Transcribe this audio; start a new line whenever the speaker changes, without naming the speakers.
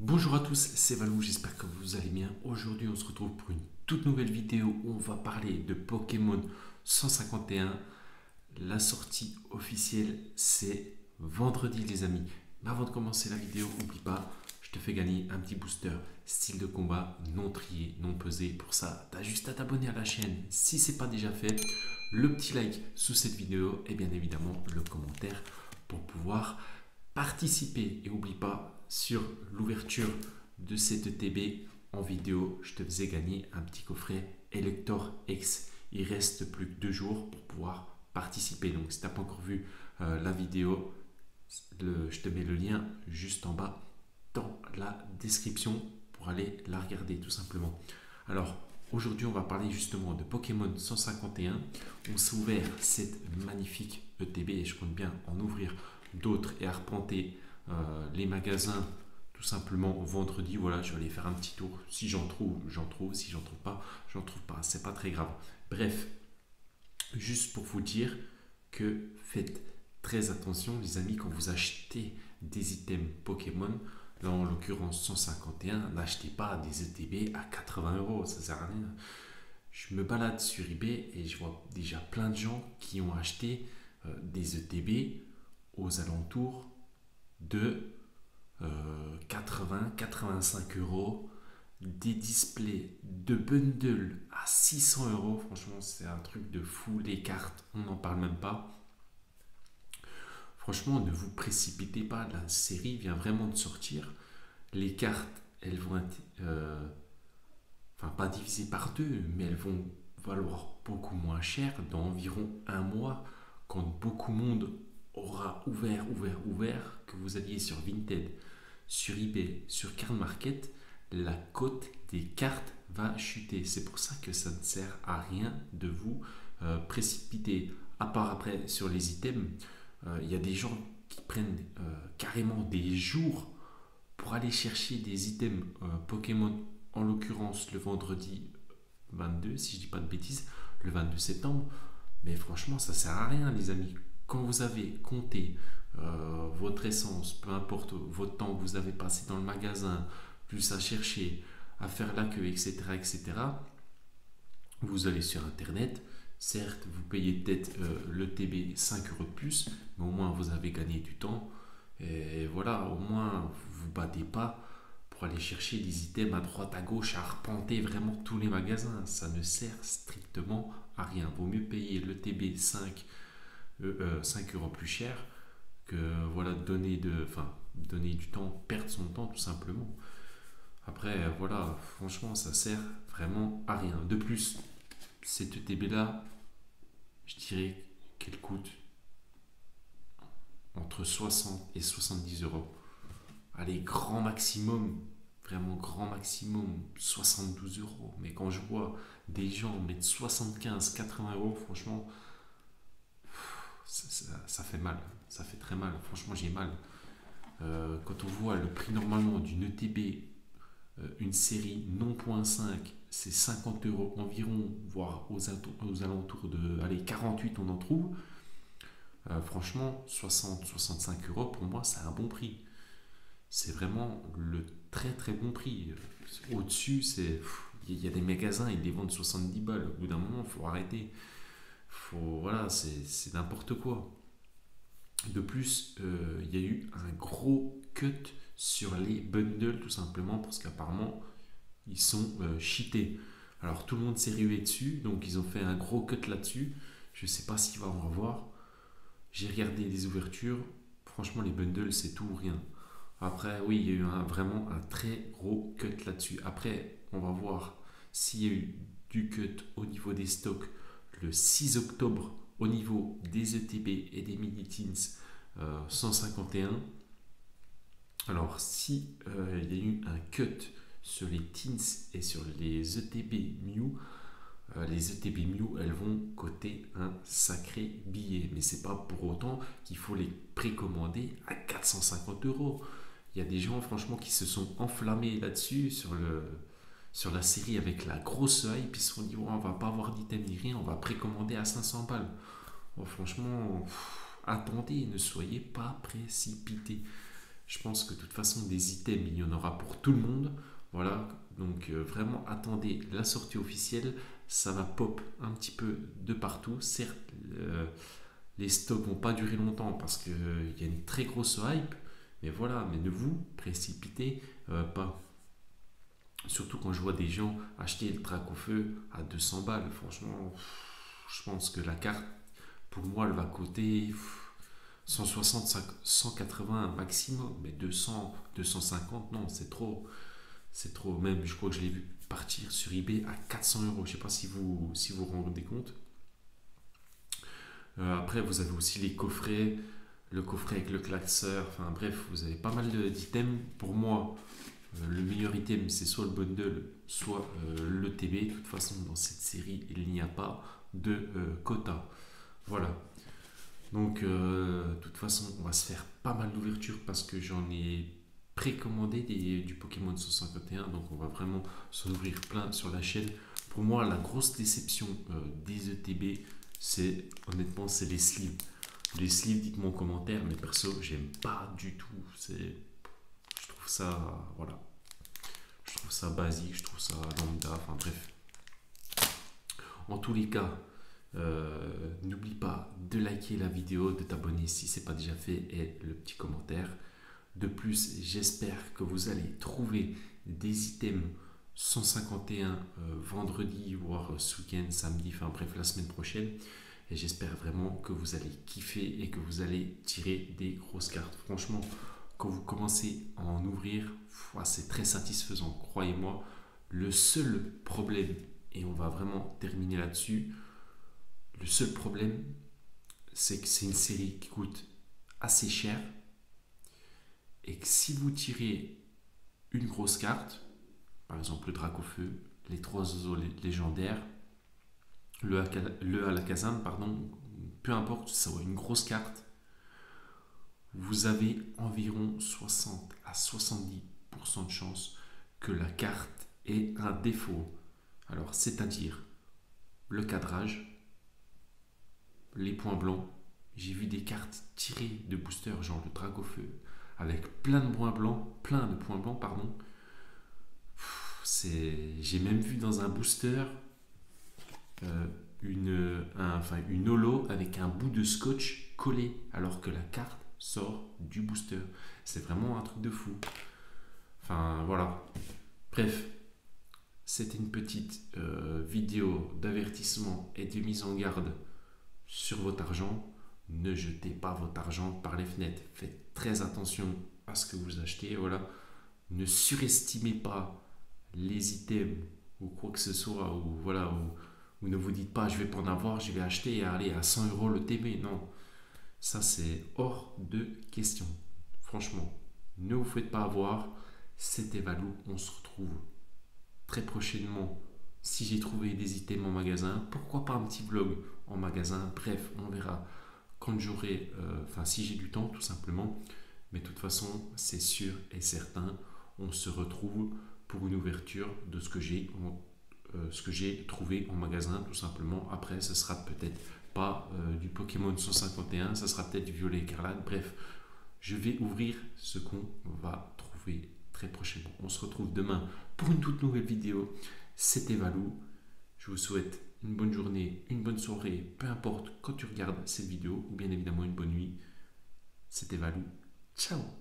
Bonjour à tous, c'est Valou, j'espère que vous allez bien. Aujourd'hui, on se retrouve pour une toute nouvelle vidéo où on va parler de Pokémon 151. La sortie officielle, c'est vendredi, les amis. Mais avant de commencer la vidéo, n'oublie pas, je te fais gagner un petit booster style de combat non trié, non pesé. Pour ça, tu as juste à t'abonner à la chaîne si ce n'est pas déjà fait, le petit like sous cette vidéo et bien évidemment le commentaire pour pouvoir participer. Et n'oublie pas, sur l'ouverture de cette ETB en vidéo, je te faisais gagner un petit coffret Elector X. Il reste plus que 2 jours pour pouvoir participer. Donc si tu n'as pas encore vu la vidéo, je te mets le lien juste en bas dans la description pour aller la regarder tout simplement. Alors aujourd'hui on va parler justement de Pokémon 151. On s'est ouvert cette magnifique ETB et je compte bien en ouvrir d'autres et arpenter les magasins tout simplement vendredi. Voilà, je vais aller faire un petit tour. Si j'en trouve, j'en trouve. Si j'en trouve pas, j'en trouve pas. C'est pas très grave. Bref, juste pour vous dire que faites très attention, les amis, quand vous achetez des items Pokémon. Là, en l'occurrence 151, n'achetez pas des ETB à 80 €, ça sert à rien. Je me balade sur eBay et je vois déjà plein de gens qui ont acheté des ETB aux alentours de 80-85 €, des displays de bundle à 600 €. Franchement, c'est un truc de fou. Les cartes, on n'en parle même pas. Franchement, ne vous précipitez pas. La série vient vraiment de sortir. Les cartes, elles vont être, enfin pas divisées par deux, mais elles vont valoir beaucoup moins cher dans environ un mois, quand beaucoup de monde aura ouvert, que vous alliez sur Vinted, sur eBay, sur Card Market, la cote des cartes va chuter. C'est pour ça que ça ne sert à rien de vous précipiter. À part après sur les items, il y a des gens qui prennent carrément des jours pour aller chercher des items Pokémon, en l'occurrence le vendredi 22, si je dis pas de bêtises, le 22 septembre. Mais franchement, ça sert à rien, les amis. Quand vous avez compté votre essence, peu importe votre temps que vous avez passé dans le magasin, plus à chercher, à faire la queue, etc., etc., vous allez sur Internet. Certes, vous payez peut-être le TB 5 € de plus, mais au moins vous avez gagné du temps. Et voilà, au moins vous vous battez pas pour aller chercher des items à droite, à gauche, à arpenter vraiment tous les magasins. Ça ne sert strictement à rien. Vaut mieux payer le TB 5 € plus cher que voilà, donner du temps, perdre son temps tout simplement. Après, voilà, franchement, ça sert vraiment à rien. De plus, cette ETB là, je dirais qu'elle coûte entre 60 et 70 €. Allez, grand maximum, vraiment grand maximum, 72 €. Mais quand je vois des gens mettre 75-80 €, franchement, ça fait mal. Ça fait très mal. Franchement, j'ai mal. Quand on voit le prix normalement d'une ETB, une série non point 5, c'est 50 € environ, voire aux alentours de allez, 48, on en trouve. Franchement, 60-65 € pour moi, c'est un bon prix. C'est vraiment le très très bon prix. Au-dessus, il y a des magasins, ils les vendent 70 balles. Au bout d'un moment, il faut arrêter. Voilà, c'est n'importe quoi. De plus, il y a eu un gros cut sur les bundles, tout simplement parce qu'apparemment ils sont cheatés. Alors tout le monde s'est rué dessus, donc ils ont fait un gros cut là-dessus. Je ne sais pas s'il va en revoir. J'ai regardé les ouvertures. Franchement, les bundles, c'est tout ou rien. Après, oui, il y a eu vraiment un très gros cut là-dessus. Après, on va voir s'il y a eu du cut au niveau des stocks le 6 octobre au niveau des ETB et des mini-teens 151. Alors, si il y a eu un cut sur les teens et sur les ETB Mew, les ETB Mew, elles vont coter un sacré billet. Mais c'est pas pour autant qu'il faut les précommander à 450 €. Il y a des gens, franchement, qui se sont enflammés là-dessus, sur la série avec la grosse hype. Ils se sont dit, oh, on va pas avoir d'item ni rien, on va précommander à 500 balles. Oh, franchement, attendez, ne soyez pas précipités. Je pense que de toute façon, des items, il y en aura pour tout le monde. Voilà, donc vraiment attendez la sortie officielle. Ça va pop un petit peu de partout. Certes, les stocks vont pas durer longtemps parce qu'il y a une très grosse hype. Mais voilà, mais ne vous précipitez pas. Surtout quand je vois des gens acheter le trac au feu à 200 balles. Franchement, je pense que la carte, pour moi, elle va coûter 160, 180 maximum. Mais 200, 250, non, c'est trop. C'est trop. Même, je crois que je l'ai vu partir sur eBay à 400 euros. Je sais pas si vous rendez compte. Après, vous avez aussi les coffrets, le coffret avec le classeur. Enfin bref, vous avez pas mal d'items. Pour moi, le meilleur item, c'est soit le bundle, soit le TB. De toute façon, dans cette série, il n'y a pas de quota. Voilà. Donc, de toute façon, on va se faire pas mal d'ouvertures parce que j'en ai précommandé du Pokémon 151. Donc, on va vraiment s'en ouvrir plein sur la chaîne. Pour moi, la grosse déception des ETB, c'est honnêtement, c'est les sleeves. Les sleeves, dites-moi en commentaire, mais perso, j'aime pas du tout. Je trouve ça, voilà, je trouve ça basique, je trouve ça lambda, enfin bref. En tous les cas, n'oublie pas de liker la vidéo, de t'abonner si ce n'est pas déjà fait et le petit commentaire. De plus, j'espère que vous allez trouver des items 151 vendredi, voire ce week-end, samedi, enfin bref, la semaine prochaine. Et j'espère vraiment que vous allez kiffer et que vous allez tirer des grosses cartes. Franchement, quand vous commencez à en ouvrir, c'est très satisfaisant, croyez-moi. Le seul problème, et on va vraiment terminer là-dessus, le seul problème, c'est que c'est une série qui coûte assez cher et que si vous tirez une grosse carte, par exemple le Dracofeu, les trois oiseaux légendaires, le Alakazam, pardon, peu importe, ça va une grosse carte, vous avez environ 60 à 70% de chance que la carte ait un défaut. Alors, c'est-à-dire le cadrage, les points blancs. J'ai vu des cartes tirées de boosters, genre le Dracofeu, avec plein de points blancs, pardon. J'ai même vu dans un booster une holo avec un bout de scotch collé alors que la carte sort du booster. C'est vraiment un truc de fou. Enfin voilà. Bref, c'était une petite vidéo d'avertissement et de mise en garde sur votre argent. Ne jetez pas votre argent par les fenêtres. Faites très attention à ce que vous achetez. Voilà. Ne surestimez pas les items ou quoi que ce soit. Ou voilà. Ou ne vous dites pas je vais pas en avoir, je vais acheter et aller à 100 euros le TB. Non. Ça c'est hors de question. Franchement, ne vous faites pas avoir. C'était Valou. On se retrouve très prochainement si j'ai trouvé des items en magasin. Pourquoi pas un petit vlog en magasin. Bref, on verra quand j'aurai, si j'ai du temps tout simplement. Mais de toute façon, c'est sûr et certain, on se retrouve pour une ouverture de ce que j'ai trouvé en magasin tout simplement. Après, ce sera peut-être pas du Pokémon 151, ça sera peut-être du Violet Écarlate. Bref, je vais ouvrir ce qu'on va trouver très prochainement. On se retrouve demain pour une toute nouvelle vidéo. C'était Valou. Je vous souhaite une bonne journée, une bonne soirée, peu importe quand tu regardes cette vidéo, ou bien évidemment une bonne nuit. C'était Valou. Ciao.